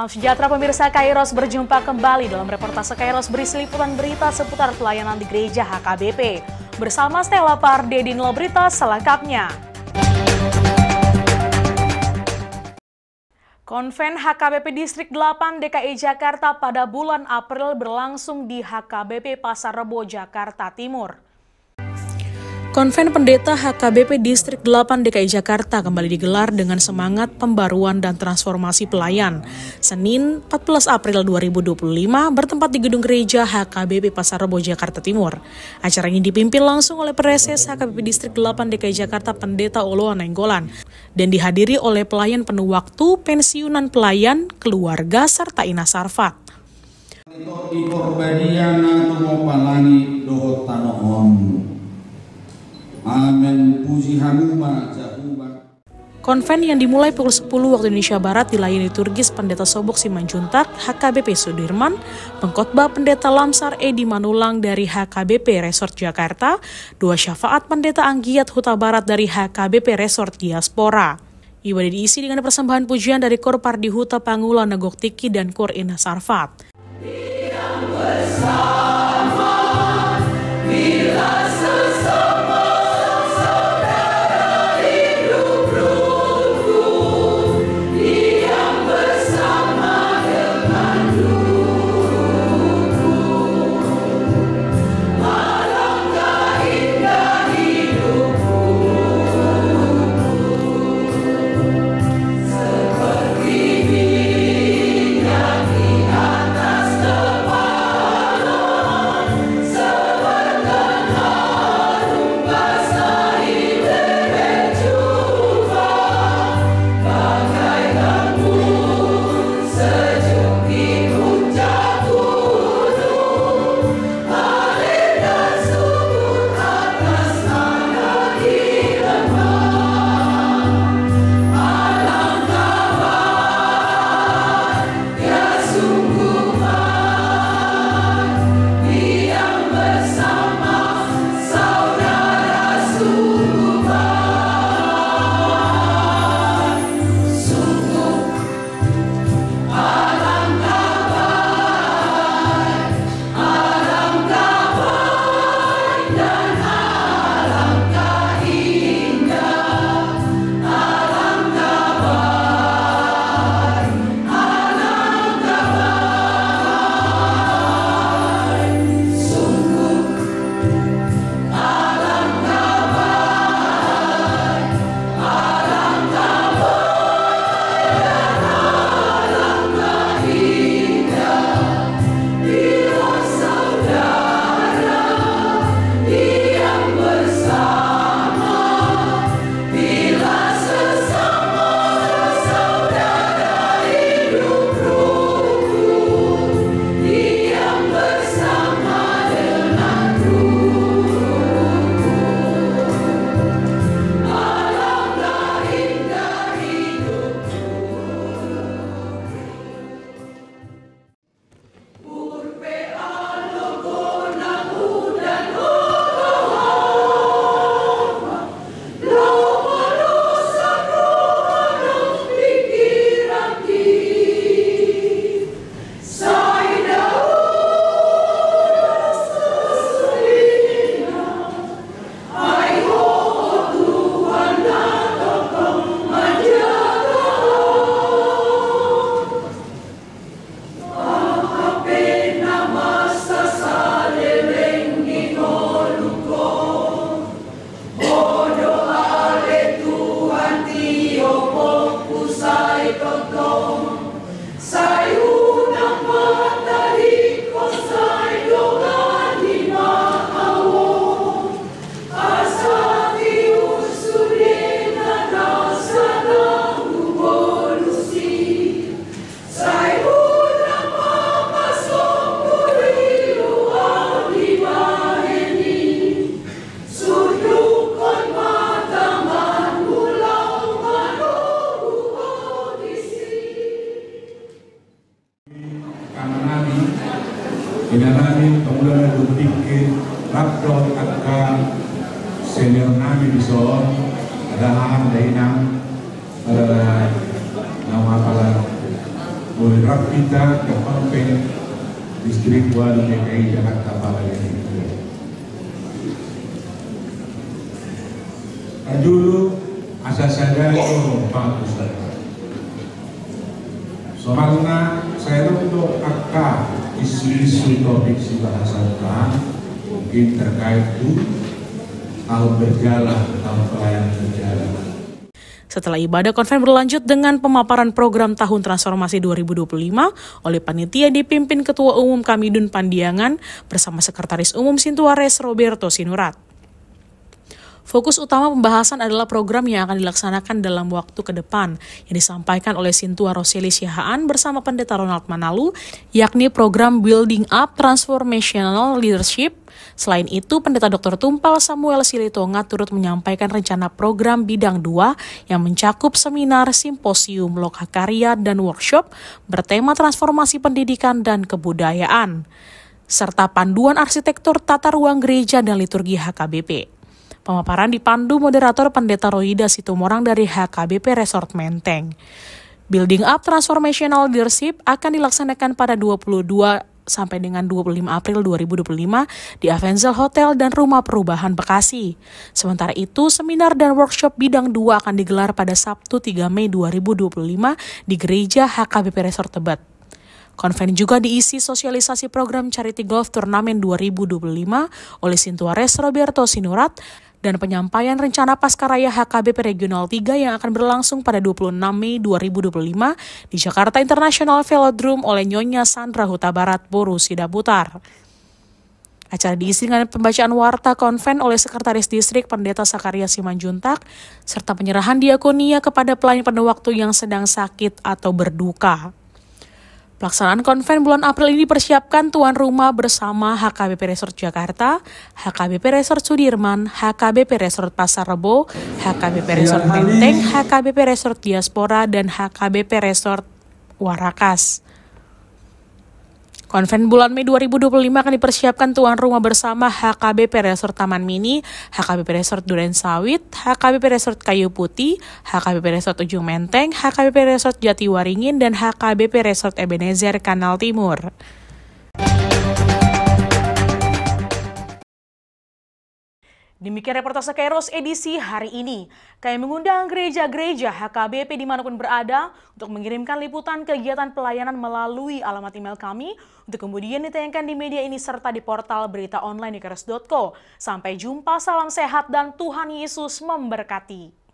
Salam sejahtera pemirsa Kairos, berjumpa kembali dalam reportase Kairos berisi liputan berita seputar pelayanan di Gereja HKBP. Bersama Stella Pardede, berita selengkapnya. Konven HKBP Distrik 8 DKI Jakarta pada bulan April berlangsung di HKBP Pasar Rebo, Jakarta Timur. Konven Pendeta HKBP Distrik 8 DKI Jakarta kembali digelar dengan semangat pembaruan dan transformasi pelayan. Senin 14 April 2025 bertempat di Gedung Gereja HKBP Pasar Rebo, Jakarta Timur. Acara ini dipimpin langsung oleh Preses HKBP Distrik 8 DKI Jakarta Pendeta Oloan Nainggolan dan dihadiri oleh pelayan penuh waktu, pensiunan pelayan, keluarga, serta Ina Sarfat. Amin. Puji Hamuma. Konven yang dimulai pukul 10 waktu Indonesia Barat dilayani liturgis Pendeta Sobok Simanjuntak HKBP Sudirman, pengkhotbah Pendeta Lamsar Edi Manulang dari HKBP Resort Jakarta, dua syafaat Pendeta Anggiat Huta Barat dari HKBP Resort Diaspora. Ibadah diisi dengan persembahan pujian dari Kor Pardi Huta Pangula Negok Tiki dan Kor Ina Sarfat. Inanami kemudian berpikir raptor akan senior nami bisa ada dari enam adalah nama apalah oleh Rapita ke Konven Distriktual DKI Jakarta Barat ini. Dulu asal saya itu bagus saja. Soalnya saya untuk kakak isu-isu topik si bahasa mungkin terkait itu tahun berjalan, tahun pelayanan berjalan. Setelah ibadah, konven berlanjut dengan pemaparan program Tahun Transformasi 2025 oleh panitia dipimpin Ketua Umum Kamidun Pandiangan bersama Sekretaris Umum Sintuares Roberto Sinurat. Fokus utama pembahasan adalah program yang akan dilaksanakan dalam waktu ke depan yang disampaikan oleh Sintua Roseli Sihaan bersama Pendeta Ronald Manalu, yakni program Building Up Transformational Leadership. Selain itu, Pendeta Dr. Tumpal Samuel Silitonga turut menyampaikan rencana program bidang 2 yang mencakup seminar, simposium, lokakarya, dan workshop bertema transformasi pendidikan dan kebudayaan, serta panduan arsitektur tata ruang gereja dan liturgi HKBP. Pemaparan dipandu moderator Pendeta Roida Situmorang dari HKBP Resort Menteng. Building Up Transformational Leadership akan dilaksanakan pada 22 sampai dengan 25 April 2025 di Avenzel Hotel dan Rumah Perubahan Bekasi. Sementara itu, seminar dan workshop bidang 2 akan digelar pada Sabtu 3 Mei 2025 di Gereja HKBP Resort Tebet. Konven juga diisi sosialisasi program Charity Golf Turnamen 2025 oleh Sintuares Roberto Sinurat dan penyampaian rencana Pascaraya HKBP Regional 3 yang akan berlangsung pada 26 Mei 2025 di Jakarta International Velodrome oleh Nyonya Sandra Huta Barat Boru Sidaputar. Acara diisi dengan pembacaan warta konven oleh Sekretaris Distrik Pendeta Sakaria Simanjuntak, serta penyerahan diakonia kepada pelayan pada waktu yang sedang sakit atau berduka. Pelaksanaan konven bulan April ini dipersiapkan tuan rumah bersama HKBP Resort Jakarta, HKBP Resort Sudirman, HKBP Resort Pasar Rebo, HKBP Resort Menteng, HKBP Resort Diaspora, dan HKBP Resort Warakas. Konven bulan Mei 2025 akan dipersiapkan tuan rumah bersama HKBP Resort Taman Mini, HKBP Resort Duren Sawit, HKBP Resort Kayu Putih, HKBP Resort Ujung Menteng, HKBP Resort Jatiwaringin, dan HKBP Resort Ebenezer Kanal Timur. Demikian reportase Kairos edisi hari ini. Kami mengundang gereja-gereja HKBP dimanapun berada untuk mengirimkan liputan kegiatan pelayanan melalui alamat email kami untuk kemudian ditayangkan di media ini serta di portal berita online di kairos.co. Sampai jumpa, salam sehat dan Tuhan Yesus memberkati.